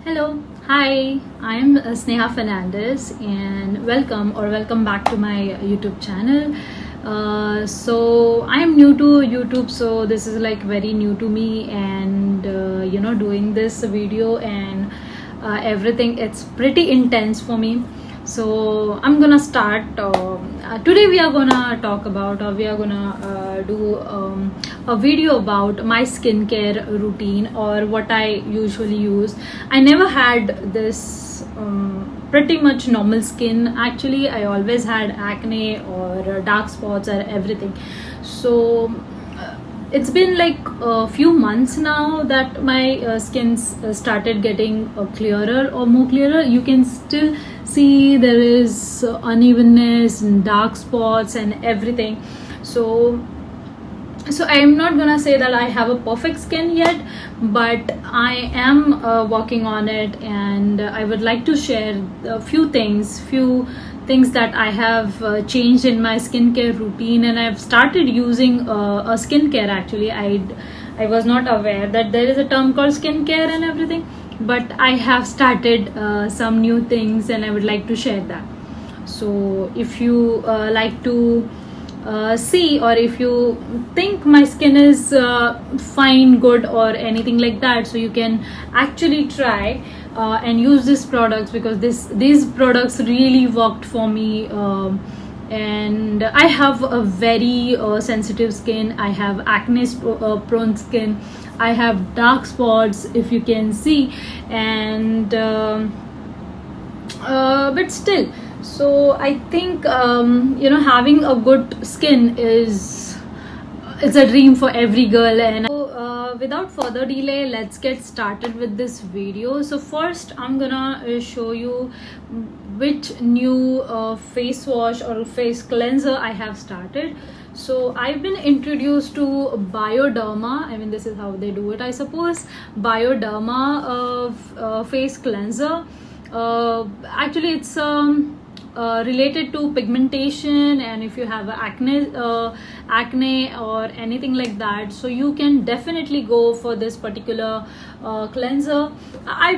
Hello, hi, I'm Sneha Fernandez and welcome back to my YouTube channel. So I am new to YouTube, so this is like very new to me, and doing this video and everything, it's pretty intense for me. So I'm gonna start. Today we are gonna talk about, or we are gonna do a video about my skincare routine or what I usually use. I never had this pretty much normal skin. Actually, I always had acne or dark spots or everything. So it's been like a few months now that my skin started getting clearer or more clearer. You can still see there is unevenness and dark spots and everything. So I am not gonna say that I have a perfect skin yet, but I am working on it, and I would like to share a few things that I have changed in my skincare routine. And I've started using a skincare. Actually, I was not aware that there is a term called skincare and everything, but I have started some new things, and I would like to share that. So if you like to see, or if you think my skin is fine, good, or anything like that, so you can actually try and use these products, because these products really worked for me. And I have a very sensitive skin. I have acne prone skin. I have dark spots, if you can see. And but still, so I think having a good skin is, it's a dream for every girl. And so, without further delay, let's get started with this video. So first I'm gonna show you which new face wash or face cleanser I have started. So I've been introduced to Bioderma. I mean, this is how they do it, I suppose. Bioderma face cleanser. Actually, it's related to pigmentation, and if you have acne or anything like that, so you can definitely go for this particular cleanser. I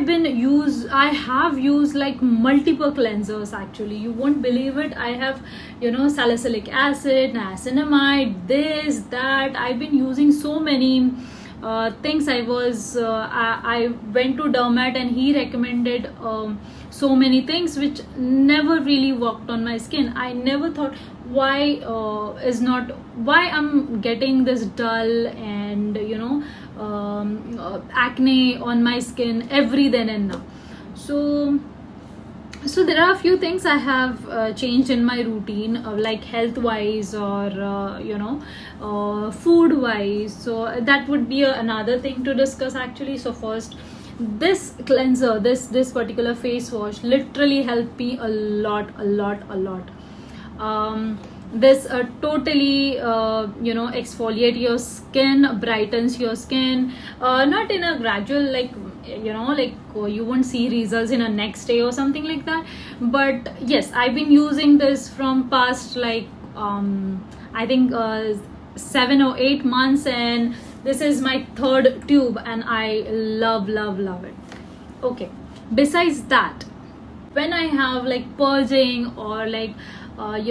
have used like multiple cleansers. Actually, you won't believe it. I have salicylic acid, niacinamide, this, that. I've been using so many things. I went to dermat, and he recommended so many things which never really worked on my skin. I never thought, why I'm getting this dull and acne on my skin every then and now. So there are a few things I have changed in my routine, like health wise, or food wise. So that would be another thing to discuss, actually. So first, this cleanser, this particular face wash literally helped me a lot. This totally exfoliate your skin, brightens your skin, not in a gradual, like you won't see results in a next day or something like that. But yes, I've been using this from past like I think 7 or 8 months, and this is my third tube, and I love it. Okay, besides that, when I have like purging, or like when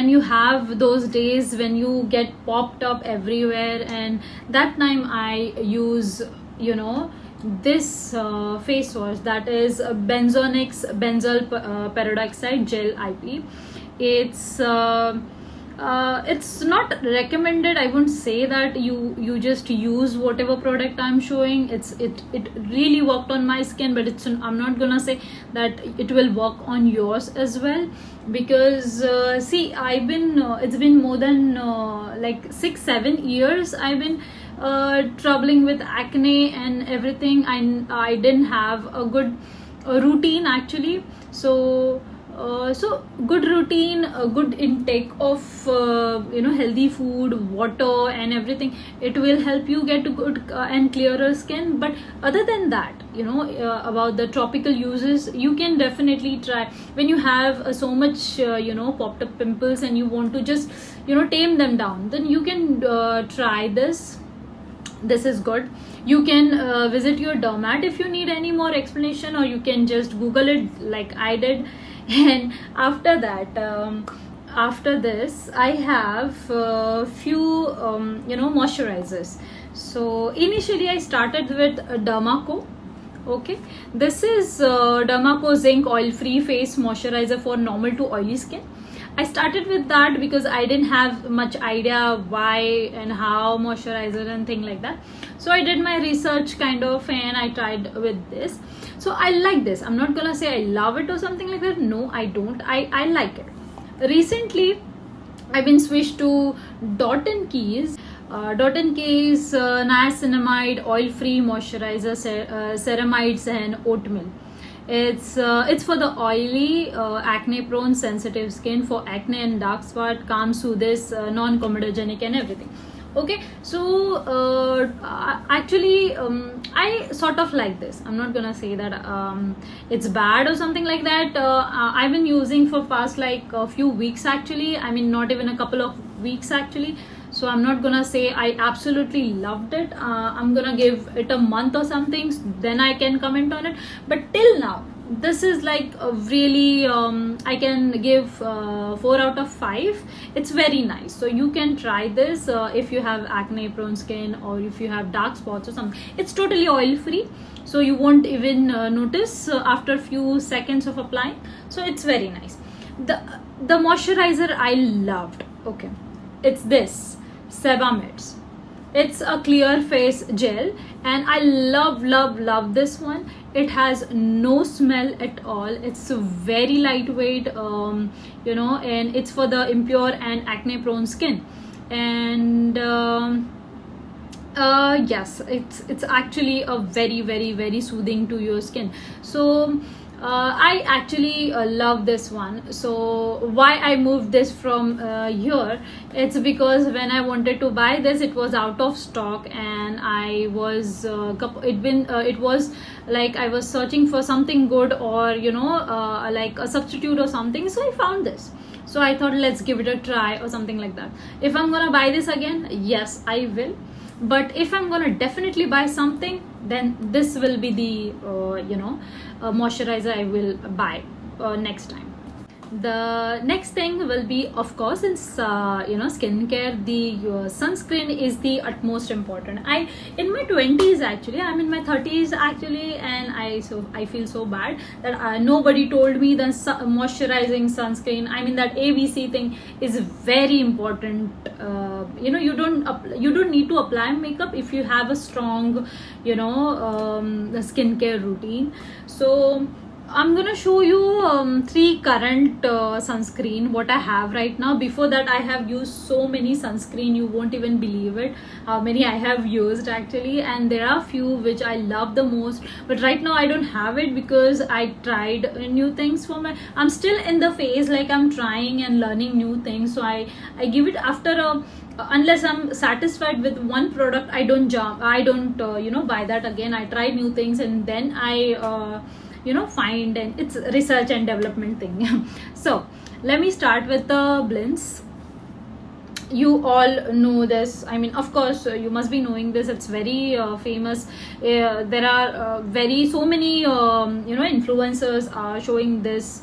you have those days when you get popped up everywhere, and that time I use this face wash, that is Benzonix benzoyl peroxide gel IP. It's not recommended. I wouldn't say that you just use whatever product I'm showing. It really worked on my skin, but I'm not gonna say that it will work on yours as well, because see, it's been more than like 6-7 years I've been troubling with acne and everything. I didn't have a good routine, actually. So good routine, a good intake of healthy food, water, and everything, it will help you get a good and clearer skin. But other than that, about the topical uses, you can definitely try. When you have so much popped up pimples, and you want to just tame them down, then you can try this This is good. You can visit your dermat if you need any more explanation, or you can just google it like I did. And after that, after this I have a few moisturizers. So initially I started with Dermaco. Okay, this is Dermaco Zinc Oil Free Face Moisturizer for normal to oily skin. I started with that because I didn't have much idea why and how moisturizer and thing like that. So I did my research kind of, and I tried with this. So I like this. I'm not gonna say I love it or something like that. No, I don't. I like it. Recently, I've been switched to Dot & Key's. Dot & Key's niacinamide oil-free moisturizer, ceramides and oatmeal. It's for the oily, acne-prone, sensitive skin, for acne and dark spot, calm, soothes, non-comedogenic and everything. Okay, so actually I sort of like this. I'm not gonna say that it's bad or something like that. I've been using for past like a few weeks actually. I mean, not even a couple of weeks actually. So I'm not gonna say I absolutely loved it. I'm gonna give it a month or something, then I can comment on it. But till now, this is like a really I can give 4 out of 5. It's very nice. So you can try this if you have acne prone skin, or if you have dark spots or something. It's totally oil free, so you won't even notice after few seconds of applying. So it's very nice. The moisturizer I loved, okay, it's this Sebamids. It's a clear face gel, and I love this one. It has no smell at all. It's very lightweight, and it's for the impure and acne prone skin. And yes, it's actually a very soothing to your skin. So I actually love this one. So why I moved this from here, it's because when I wanted to buy this, it was out of stock, and I was it was like I was searching for something good, or like a substitute or something. So I found this. So I thought, let's give it a try or something like that. If I'm gonna buy this again, yes, I will. But if I'm gonna definitely buy something, then this will be the moisturizer I will buy next time. The next thing will be, of course, in skincare, the sunscreen is the utmost important. I in my 20s actually, I'm in my 30s actually, and I feel so bad that nobody told me the moisturizing sunscreen. I mean, that ABC thing is very important. You don't need to apply makeup if you have a strong skincare routine. So I'm gonna show you 3 current sunscreen what I have right now. Before that, I have used so many sunscreen, you won't even believe it how many I have used actually. And there are few which I love the most, but right now I don't have it because I tried new things for my, I'm still in the phase like I'm trying and learning new things. So I give it after a, unless I'm satisfied with one product, I don't buy that again. I try new things, and then I find, and it's research and development thing. So let me start with the blends. You all know this. I mean, of course, you must be knowing this. It's very famous. There are so many influencers are showing this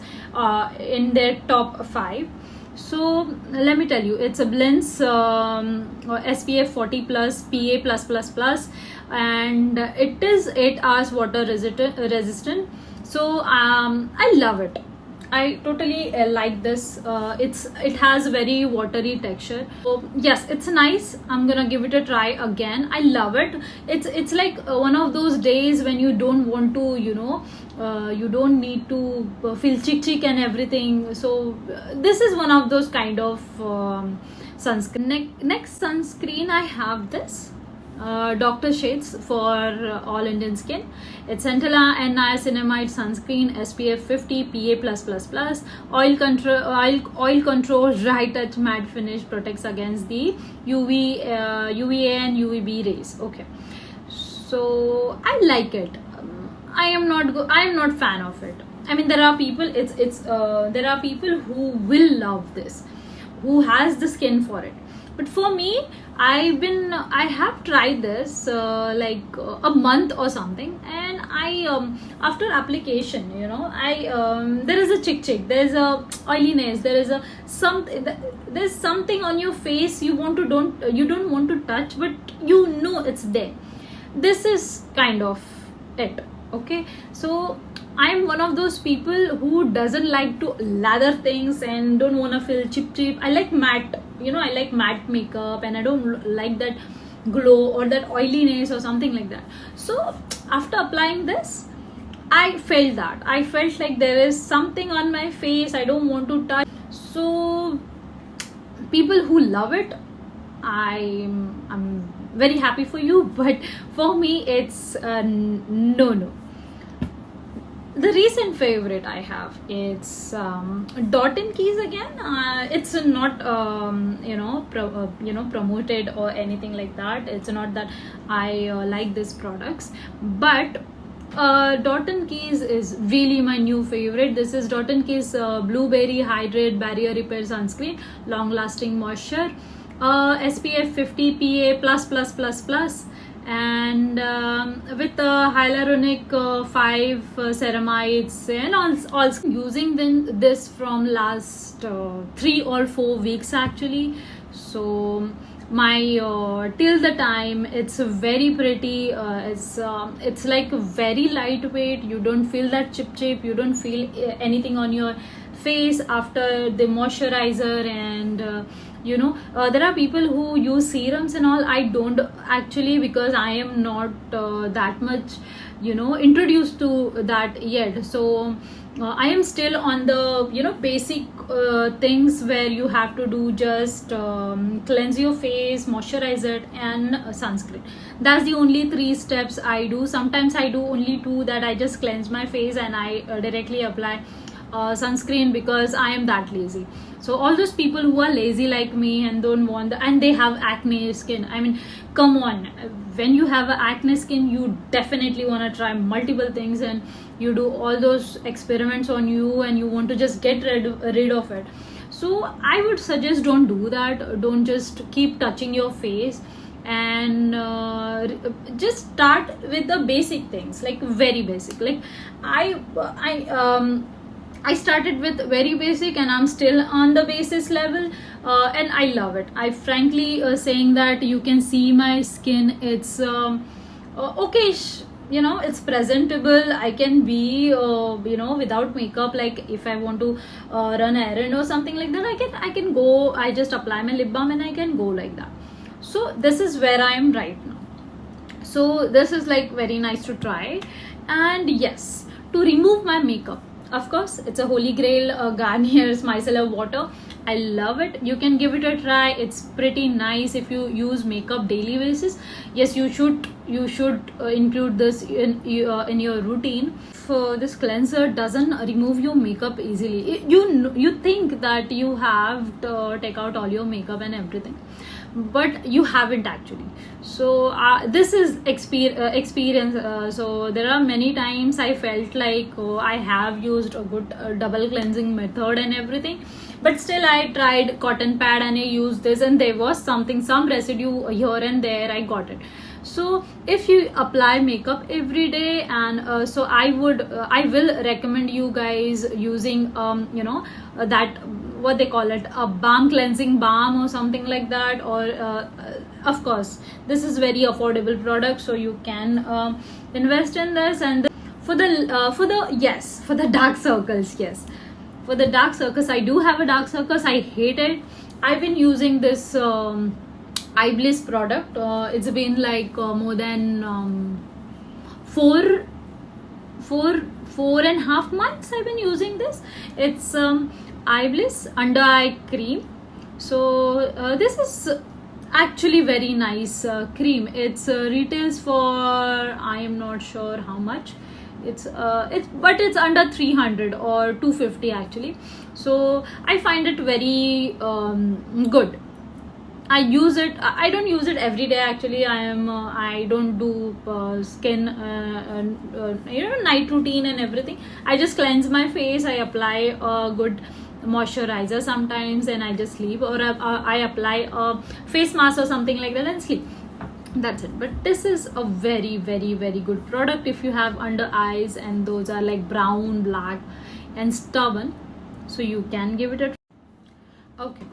in their top 5. So let me tell you, it's a blends SPF 40 plus, PA plus plus plus, and it is 8 hours water resistant. So I love it. I totally like this. It has very watery texture. So yes, it's nice. I'm gonna give it a try again. I love it. It's like one of those days when you don't want to, you don't need to feel chick and everything. So this is one of those kind of sunscreen. Next sunscreen, I have this Dr. Shades for all Indian skin. It's Centella and niacinamide sunscreen, SPF 50, PA plus plus plus, oil control, dry touch, matte finish, protects against the UVA and UVB rays. Okay, so I like it. I am not fan of it. I mean, there are people. There are people who will love this, who has the skin for it. But for me, I have tried this a month or something, and I after application, I there is a chick, there is a oiliness, there is a there's something on your face you don't want to touch, but it's there. This is kind of it. Okay, so I'm one of those people who doesn't like to lather things and don't want to feel cheap. I like matte, I like matte makeup, and I don't like that glow or that oiliness or something like that. So after applying this, I felt like there is something on my face I don't want to touch. So people who love it, I'm very happy for you, but for me it's no. The recent favorite I have, it's Dot & Keys again. It's not promoted or anything like that. It's not that I like these products, but Dot & Keys is really my new favorite. This is Dot & Keys Blueberry Hydrate Barrier Repair Sunscreen, long lasting moisture, SPF 50 PA++++, and with hyaluronic 5 ceramides, and also using this from last 3 or 4 weeks actually. So my till the time, it's very pretty. It's like very lightweight. You don't feel that chip, you don't feel anything on your face after the moisturizer. And there are people who use serums and all. I don't actually, because I am not that much introduced to that yet. So I am still on the basic things where you have to do just cleanse your face, moisturize it, and sunscreen. That's the only 3 steps I do. Sometimes I do only 2, that I just cleanse my face and I directly apply sunscreen, because I am that lazy. So all those people who are lazy like me and don't want and they have acne skin, I mean, come on, when you have a acne skin, you definitely want to try multiple things, and you do all those experiments on you, and you want to just get rid of it. So I would suggest, don't do that. Don't just keep touching your face, and just start with the basic things, like very basic. Like I started with very basic, and I'm still on the basis level, and I love it. I frankly saying that you can see my skin. It's okay, it's presentable. I can be without makeup. Like if I want to run errand or something like that, I can go. I just apply my lip balm and I can go like that. So this is where I am right now. So this is like very nice to try. And yes, to remove my makeup, of course, it's a holy grail, Garnier's Micellar Water. I love it. You can give it a try. It's pretty nice if you use makeup daily basis. Yes, you should include this in your routine. For this cleanser doesn't remove your makeup easily. You think that you have to take out all your makeup and everything, but you haven't actually. So this is experience. So there are many times I felt like I have used a good double cleansing method and everything, but still I tried cotton pad and I used this, and there was some residue here and there. I got it. So if you apply makeup every day, and so I will recommend you guys using that, what they call it, a balm, cleansing balm or something like that. Or of course, this is very affordable product, so you can invest in this. And for the dark circles, yes, for the dark circles, I do have a dark circles. I hate it. I've been using this Eye Bliss product. It's been like more than 4 and a half months I've been using this. It's Eye Bliss under eye cream. So this is actually very nice cream. It's retails for, I am not sure how much. But it's under 300 or 250 actually. So I find it very good. I use it. I don't use it every day actually. I don't do skin night routine and everything. I just cleanse my face. I apply a good moisturizer sometimes and I just sleep, or I apply a face mask or something like that and sleep. That's it. But this is a very very very good product if you have under eyes and those are like brown, black and stubborn, so you can give it a try. Okay,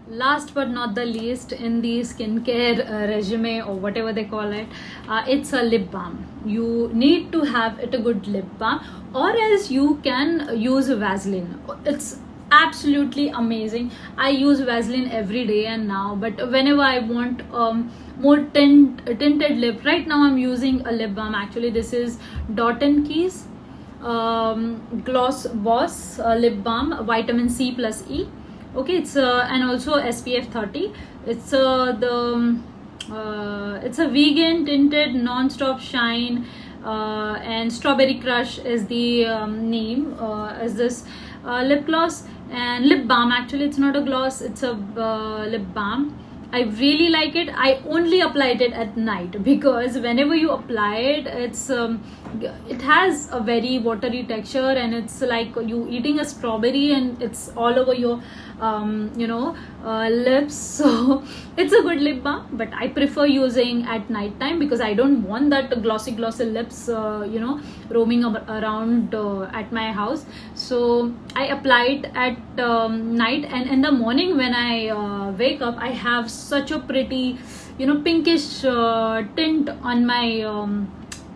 last but not the least in the skincare resume or whatever they call it, it's a lip balm. You need to have it a good lip balm, or else you can use Vaseline. It's absolutely amazing. I use Vaseline every day and now, but whenever I want more tinted lip, right now I'm using a lip balm. Actually, this is Dot and Keys Gloss Boss lip balm, vitamin C plus E. Okay, it's and also SPF 30. It's it's a vegan tinted non-stop shine, and Strawberry Crush is the name, is this lip gloss and lip balm. Actually, it's not a gloss, it's a lip balm. I really like it. I only applied it at night because whenever you apply it, it has a very watery texture and it's like you eating a strawberry and it's all over your lips. So it's a good lip balm, but I prefer using at night time because I don't want that glossy lips roaming around at my house. So I apply it at night, and in the morning when I wake up, I have such a pretty pinkish tint on my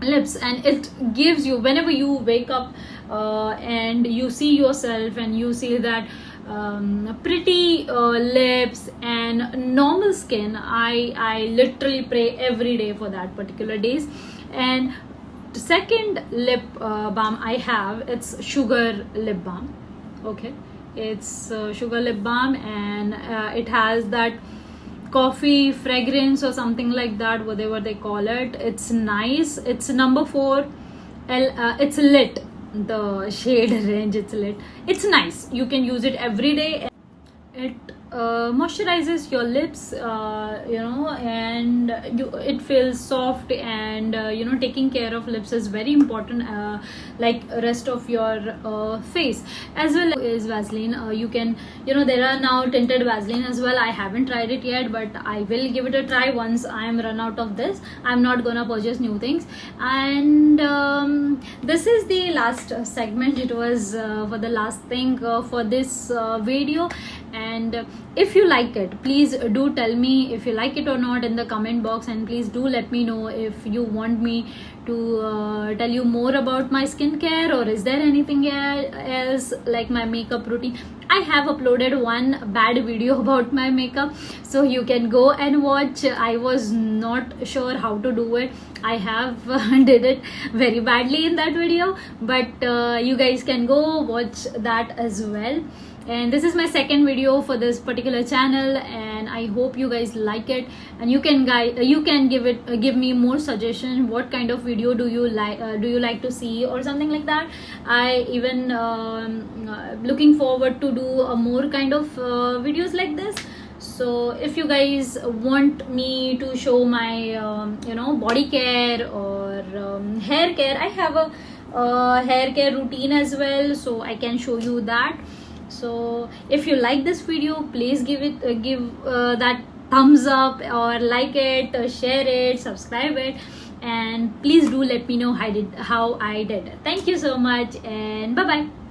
lips, and it gives you, whenever you wake up and you see yourself and you see that pretty lips and normal skin, I literally pray every day for that particular days. And the second lip balm I have, it's Sugar lip balm. Okay, it's Sugar lip balm, and it has that coffee fragrance or something like that, whatever they call it. It's nice. It's number 4 it's lit, the shade range, it's lit. It's nice. You can use it every day. It moisturizes your lips, and it feels soft, and taking care of lips is very important, like rest of your face. As well as Vaseline, you can, there are now tinted Vaseline as well. I haven't tried it yet, but I will give it a try once I am run out of this. I'm not gonna purchase new things. And this is the last segment. It was for the last thing for this video. And if you like it, please do tell me if you like it or not in the comment box, and please do let me know if you want me to tell you more about my skincare, or is there anything else like my makeup routine. I have uploaded one bad video about my makeup, so you can go and watch. I was not sure how to do it. I have did it very badly in that video, but you guys can go watch that as well. And this is my second video for this particular channel, and I hope you guys like it. And you can give me more suggestions. What kind of video do you like to see, or something like that. I even looking forward to do a more kind of videos like this. So if you guys want me to show my body care or hair care, I have a hair care routine as well, so I can show you that. So if you like this video, please give that thumbs up, or like it, share it, subscribe it, and please do let me know how I did. Thank you so much, and bye bye.